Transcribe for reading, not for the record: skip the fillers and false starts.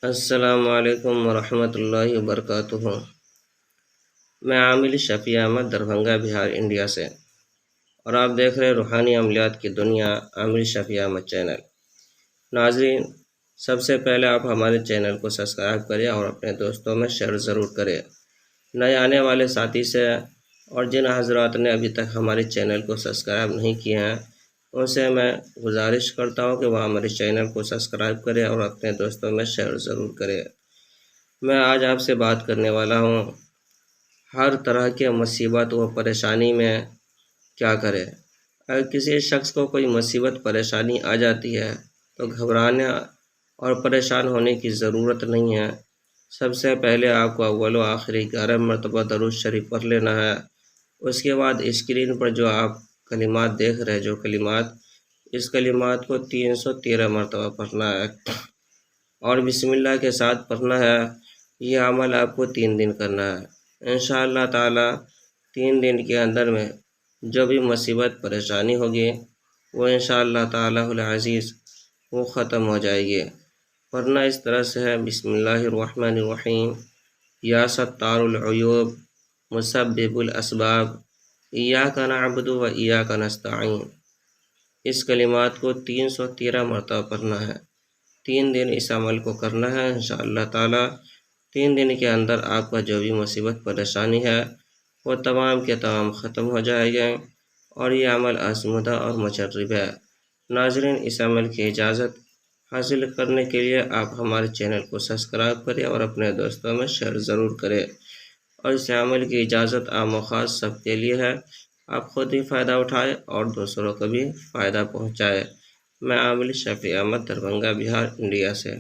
السلام علیکم ورحمۃ اللہ وبرکاتہ۔ میں عامل شفیع احمد دربھنگہ بہار انڈیا سے، اور آپ دیکھ رہے روحانی عملیات کی دنیا عامل شفیع احمد چینل۔ ناظرین، سب سے پہلے آپ ہمارے چینل کو سبسکرائب کریں اور اپنے دوستوں میں شیئر ضرور کریں۔ نئے آنے والے ساتھی سے اور جن حضرات نے ابھی تک ہمارے چینل کو سبسکرائب نہیں کیے ہیں ان سے میں گزارش کرتا ہوں کہ وہ ہمارے چینل کو سبسکرائب کریں اور اپنے دوستوں میں شیئر ضرور کریں۔ میں آج آپ سے بات کرنے والا ہوں ہر طرح کے مصیبت و پریشانی میں کیا کرے۔ اگر کسی شخص کو کوئی مصیبت پریشانی آ جاتی ہے تو گھبرانے اور پریشان ہونے کی ضرورت نہیں ہے۔ سب سے پہلے آپ کو اول و آخری 11 مرتبہ درود شریف پڑھ لینا ہے۔ اس کے بعد اسکرین پر جو آپ کلمات دیکھ رہے اس کلمات کو 313 مرتبہ پڑھنا ہے اور بسم اللہ کے ساتھ پڑھنا ہے۔ یہ عمل آپ کو 3 دن کرنا ہے۔ انشاءاللہ تعالی 3 دن کے اندر میں جو بھی مصیبت پریشانی ہوگی وہ انشاءاللہ تعالی العزیز وہ ختم ہو جائے گی۔ پڑھنا اس طرح سے ہے: بسم اللہ الرحمن الرحیم، یا ستار العیوب مسبب الاسباب، ایاک نعبد و ایاک نستعین۔ اس کلمات کو 313 مرتبہ پڑھنا ہے۔ 3 دن اس عمل کو کرنا ہے۔ انشاءاللہ تعالی 3 دن کے اندر آپ کا جو بھی مصیبت پریشانی ہے وہ تمام کے تمام ختم ہو جائے گا، اور یہ عمل آزمودہ اور مجرب ہے۔ ناظرین، اس عمل کی اجازت حاصل کرنے کے لیے آپ ہمارے چینل کو سبسکرائب کریں اور اپنے دوستوں میں شیئر ضرور کریں، اور اس عمل کی اجازت عام و خاص سب کے لیے ہے۔ آپ خود بھی فائدہ اٹھائیں اور دوسروں کو بھی فائدہ پہنچائیں۔ میں عامل شفیع احمد دربھنگہ بہار انڈیا سے۔